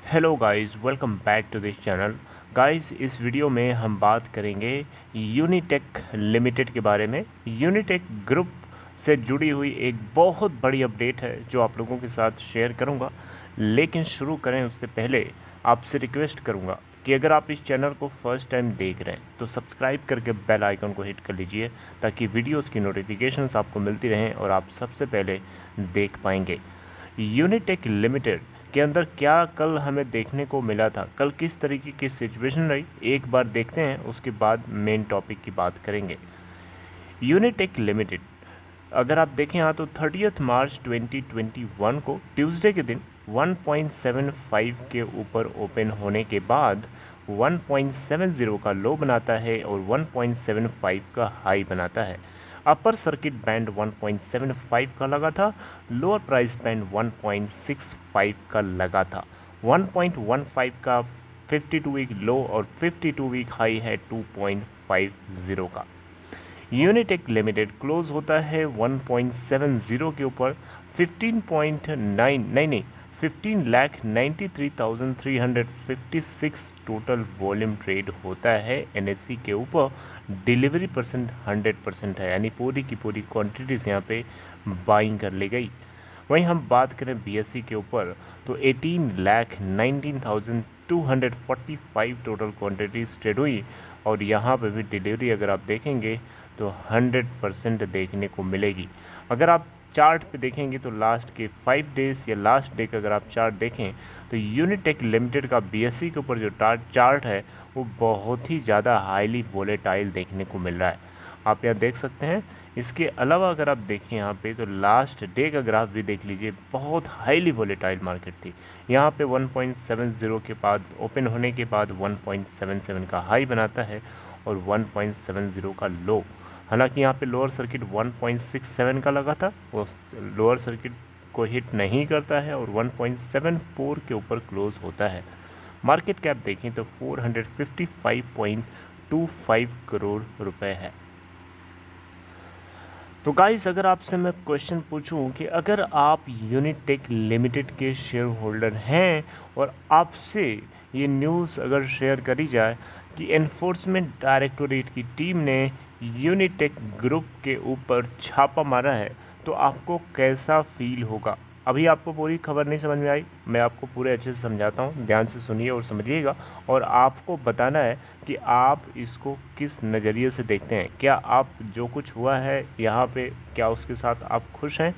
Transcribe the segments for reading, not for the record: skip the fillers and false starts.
Hello guys, welcome back to this channel. Guys, इस video में हम बात करेंगे यूनिटेक लिमिटेड के बारे में। यूनिटेक ग्रुप से जुड़ी हुई एक बहुत बड़ी अपडेट है जो आप लोगों के साथ शेयर करूंगा। लेकिन शुरू करें उससे पहले आपसे रिक्वेस्ट करूंगा कि अगर आप इस चैनल को फर्स्ट टाइम देख रहे हैं तो सब्सक्राइब करके बेल आइकन को हिट कर लीजिए ताकि वीडियोज़ की नोटिफिकेशंस आपको मिलती रहें और आप सबसे पहले देख पाएंगे। यूनिटेक लिमिटेड के अंदर क्या कल हमें देखने को मिला था, कल किस तरीके की सिचुएशन रही, एक बार देखते हैं, उसके बाद मेन टॉपिक की बात करेंगे। यूनिटेक लिमिटेड अगर आप देखें यहाँ तो 30 मार्च 2021 को ट्यूसडे के दिन 1.75 के ऊपर ओपन होने के बाद 1.70 का लो बनाता है और 1.75 का हाई बनाता है। अपर सर्किट बैंड 1.75 का लगा था, लोअर प्राइस बैंड 1.65 का लगा था। 1.15 का 52 वीक लो और 52 वीक हाई है 2.50 का। यूनिटेक लिमिटेड क्लोज होता है 1.70 के ऊपर 15.93,356 टोटल वॉल्यूम ट्रेड होता है। एनएससी के ऊपर डिलीवरी परसेंट 100% है, यानी पूरी की पूरी क्वांटिटीज़ यहाँ पे बाइंग कर ली गई। वहीं हम बात करें बीएससी के ऊपर तो 18,19,245 टोटल क्वांटिटीज़ ट्रेड हुई और यहाँ पे भी डिलीवरी अगर आप देखेंगे तो 100% देखने को मिलेगी। अगर आप चार्ट पे देखेंगे तो लास्ट के 5 डेज़ या लास्ट डे का अगर आप चार्ट देखें तो यूनिटेक लिमिटेड का बीएससी के ऊपर जो चार्ट है वो बहुत ही ज़्यादा हाईली वोलेटाइल देखने को मिल रहा है, आप यहाँ देख सकते हैं। इसके अलावा अगर आप देखें यहाँ पे तो लास्ट डे का ग्राफ भी देख लीजिए, बहुत हाईली वोलेटाइल मार्केट थी। यहाँ पे 1.70 के बाद ओपन होने के बाद 1.77 का हाई बनाता है और 1.70 का लो। हालांकि यहाँ पे लोअर सर्किट 1.67 का लगा था, वो लोअर सर्किट को हिट नहीं करता है और 1.74 के ऊपर क्लोज होता है। मार्केट कैप देखें तो 455.25 करोड़ रुपए है। तो गाइस, अगर आपसे मैं क्वेश्चन पूछूं कि अगर आप यूनिटेक लिमिटेड के शेयर होल्डर हैं और आपसे ये न्यूज़ अगर शेयर करी जाए कि एनफोर्समेंट डायरेक्टोरेट की टीम ने यूनिटेक ग्रुप के ऊपर छापा मारा है तो आपको कैसा फील होगा? अभी आपको पूरी खबर नहीं समझ में आई, मैं आपको पूरे अच्छे से समझाता हूँ, ध्यान से सुनिए और समझिएगा। और आपको बताना है कि आप इसको किस नज़रिए से देखते हैं। क्या आप जो कुछ हुआ है यहाँ पे, क्या उसके साथ आप खुश हैं?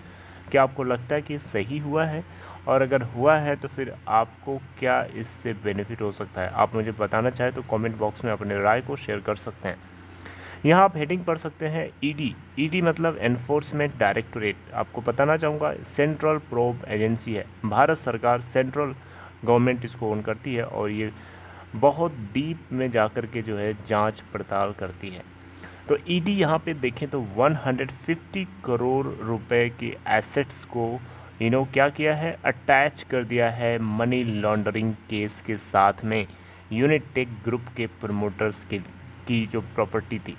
क्या आपको लगता है कि सही हुआ है? और अगर हुआ है तो फिर आपको क्या इससे बेनिफिट हो सकता है? आप मुझे बताना चाहें तो कमेंट बॉक्स में अपने राय को शेयर कर सकते हैं। यहाँ आप हेडिंग पढ़ सकते हैं ईडी। ईडी मतलब एनफोर्समेंट डायरेक्टोरेट। आपको बताना चाहूँगा सेंट्रल प्रोब एजेंसी है, भारत सरकार, सेंट्रल गवर्नमेंट इसको ओन करती है और ये बहुत डीप में जाकर के जो है जांच पड़ताल करती है। तो ईडी यहाँ पे देखें तो 150 करोड़ रुपए के एसेट्स को क्या किया है, अटैच कर दिया है मनी लॉन्ड्रिंग केस के साथ में यूनिटेक ग्रुप के प्रमोटर्स की जो प्रॉपर्टी थी।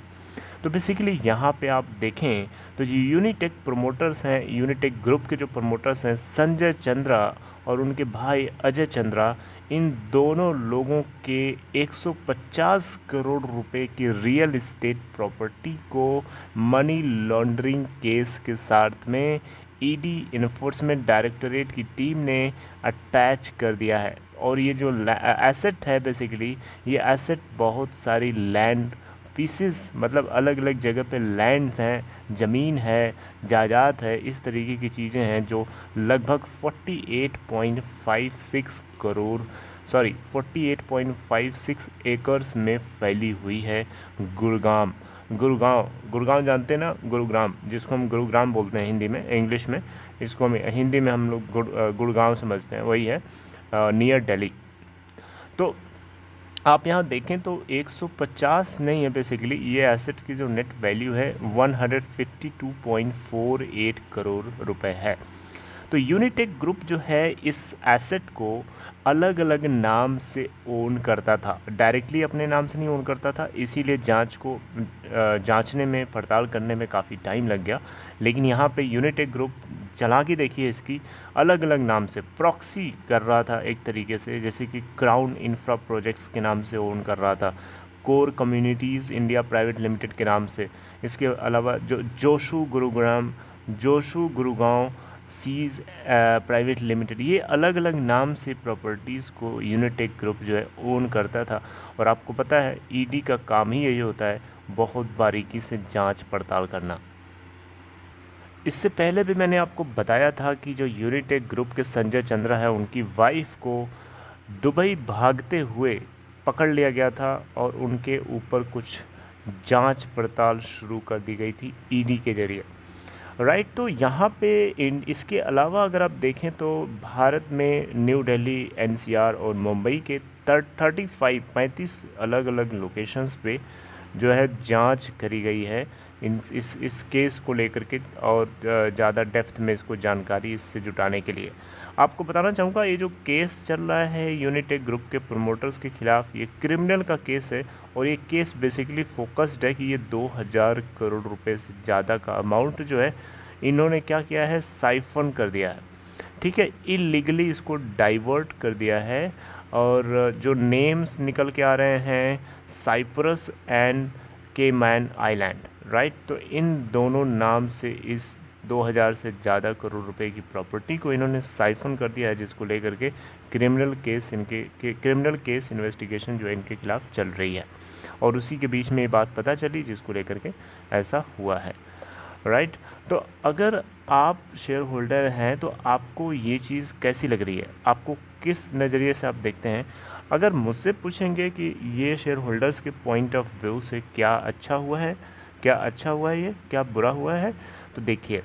तो बेसिकली यहाँ पे आप देखें तो जो यूनिटेक प्रमोटर्स हैं, यूनिटेक ग्रुप के जो प्रमोटर्स हैं संजय चंद्रा और उनके भाई अजय चंद्रा, इन दोनों लोगों के 150 करोड़ रुपए की रियल इस्टेट प्रॉपर्टी को मनी लॉन्ड्रिंग केस के साथ में ईडी इन्फोर्समेंट डायरेक्टोरेट की टीम ने अटैच कर दिया है। और ये जो एसेट है बेसिकली, ये एसेट बहुत सारी लैंड पीसेस, मतलब अलग अलग जगह पे लैंड्स हैं, ज़मीन है, जायदाद है, इस तरीके की चीज़ें हैं जो लगभग 48.56 एकर्स में फैली हुई है। गुड़गांव गुड़गांव गुड़गांव जानते हैं ना, गुरुग्राम, जिसको हम गुरुग्राम बोलते हैं हिंदी में, इंग्लिश में इसको हम हिंदी में हम लोग गुड़गांव समझते हैं, वही है नियर दिल्ली। तो आप यहाँ देखें तो 150 नहीं है, बेसिकली ये एसेट्स की जो नेट वैल्यू है 152.48 करोड़ रुपए है। तो यूनिटेक ग्रुप जो है इस एसेट को अलग अलग नाम से ओन करता था, डायरेक्टली अपने नाम से नहीं ओन करता था, इसीलिए जांचने में, पड़ताल करने में काफ़ी टाइम लग गया। लेकिन यहाँ पे यूनिटेक ग्रुप चालाकी देखिए इसकी, अलग अलग नाम से प्रॉक्सी कर रहा था एक तरीके से, जैसे कि क्राउन इंफ्रा प्रोजेक्ट्स के नाम से ओन कर रहा था, core communities India private limited के नाम से। इसके अलावा जो जोशु गुरुगांव सीज प्राइवेट लिमिटेड, ये अलग अलग नाम से प्रॉपर्टीज़ को यूनिटेक ग्रुप जो है ओन करता था। और आपको पता है ईडी का काम ही यही होता है, बहुत बारीकी से जांच पड़ताल करना। इससे पहले भी मैंने आपको बताया था कि जो यूनिटेक ग्रुप के संजय चंद्रा है, उनकी वाइफ को दुबई भागते हुए पकड़ लिया गया था और उनके ऊपर कुछ जांच पड़ताल शुरू कर दी गई थी ईडी के जरिए, राइट। तो यहाँ पे इसके अलावा अगर आप देखें तो भारत में न्यू दिल्ली, एनसीआर और मुंबई के 35 अलग अलग लोकेशंस पे जो है जांच करी गई है इस केस को लेकर के, और ज़्यादा डेप्थ में इसको जानकारी इससे जुटाने के लिए आपको बताना चाहूँगा, ये जो केस चल रहा है यूनिटेक ग्रुप के प्रमोटर्स के खिलाफ, ये क्रिमिनल का केस है। और ये केस बेसिकली फोकस्ड है कि ये 2000 करोड़ रुपए से ज़्यादा का अमाउंट जो है इन्होंने क्या किया है, साइफन कर दिया है, ठीक है, इलीगली इसको डाइवर्ट कर दिया है। और जो नेम्स निकल के आ रहे हैं, Cyprus and Cayman island, right. तो इन दोनों नाम से इस 2000 से ज़्यादा करोड़ रुपए की प्रॉपर्टी को इन्होंने साइफन कर दिया है, जिसको लेकर के क्रिमिनल केस इन्वेस्टिगेशन जो है इनके खिलाफ चल रही है। और उसी के बीच में ये बात पता चली जिसको लेकर के ऐसा हुआ है, राइट। तो अगर आप शेयर होल्डर हैं तो आपको ये चीज़ कैसी लग रही है, आपको किस नज़रिए से आप देखते हैं? अगर मुझसे पूछेंगे कि ये शेयर होल्डर्स के पॉइंट ऑफ व्यू से क्या अच्छा हुआ है, ये क्या बुरा हुआ है, तो देखिए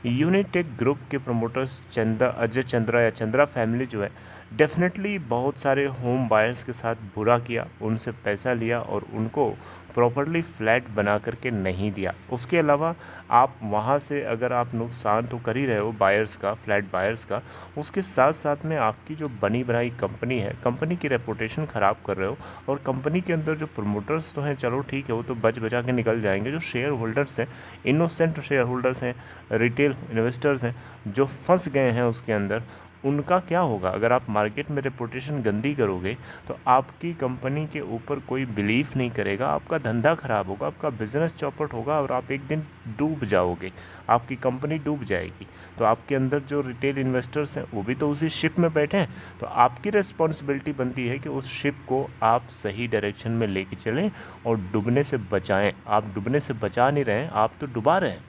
यूनिटेक ग्रुप के प्रमोटर्स अजय चंद्रा या चंद्रा फैमिली जो है डेफिनेटली बहुत सारे होम बायर्स के साथ बुरा किया, उनसे पैसा लिया और उनको प्रॉपरली फ्लैट बना करके नहीं दिया। उसके अलावा आप वहाँ से अगर आप नुकसान तो कर ही रहे हो बायर्स का, फ्लैट बायर्स का, उसके साथ साथ में आपकी जो बनी बनाई कंपनी है, कंपनी की रेपुटेशन ख़राब कर रहे हो। और कंपनी के अंदर जो प्रमोटर्स तो हैं, चलो ठीक है, वो तो बच बचा के निकल जाएंगे। जो शेयर होल्डर्स हैं, इनोसेंट शेयर होल्डर्स हैं, रिटेल इन्वेस्टर्स हैं, जो फंस गए हैं उसके अंदर, उनका क्या होगा? अगर आप मार्केट में रेपुटेशन गंदी करोगे तो आपकी कंपनी के ऊपर कोई बिलीफ नहीं करेगा, आपका धंधा ख़राब होगा, आपका बिजनेस चौपट होगा और आप एक दिन डूब जाओगे, आपकी कंपनी डूब जाएगी। तो आपके अंदर जो रिटेल इन्वेस्टर्स हैं वो भी तो उसी शिप में बैठे हैं, तो आपकी रिस्पॉन्सिबिलिटी बनती है कि उस शिप को आप सही डायरेक्शन में लेके चलें और डूबने से बचाएं। आप डूबने से बचा नहीं रहे हैं, आप तो डुबा रहे हैं।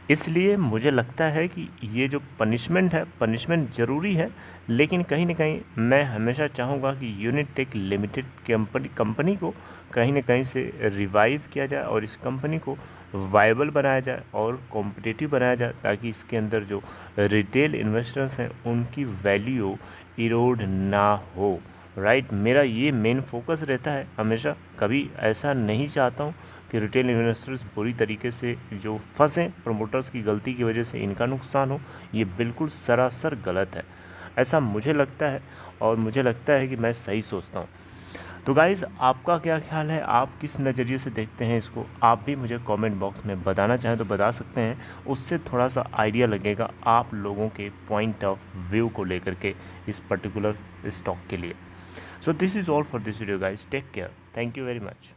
इसलिए मुझे लगता है कि ये जो पनिशमेंट है, पनिशमेंट ज़रूरी है, लेकिन कहीं ना कहीं मैं हमेशा चाहूँगा कि यूनिटेक लिमिटेड कंपनी को कहीं ना कहीं से रिवाइव किया जाए और इस कंपनी को वायबल बनाया जाए और कॉम्पिटिटिव बनाया जाए, ताकि इसके अंदर जो रिटेल इन्वेस्टर्स हैं उनकी वैल्यू इरोड ना हो, राइट। मेरा ये मेन फोकस रहता है हमेशा, कभी ऐसा नहीं चाहता हूँ कि रिटेल इन्वेस्टर्स बुरी तरीके से जो फंसें, प्रमोटर्स की गलती की वजह से इनका नुकसान हो। ये बिल्कुल सरासर गलत है, ऐसा मुझे लगता है, और मुझे लगता है कि मैं सही सोचता हूँ। तो गाइज़, आपका क्या ख्याल है, आप किस नज़रिए से देखते हैं इसको? आप भी मुझे कमेंट बॉक्स में बताना चाहें तो बता सकते हैं, उससे थोड़ा सा आइडिया लगेगा आप लोगों के पॉइंट ऑफ व्यू को लेकर के इस पर्टिकुलर स्टॉक के लिए। So this is all for this video guys, take care, thank you very much.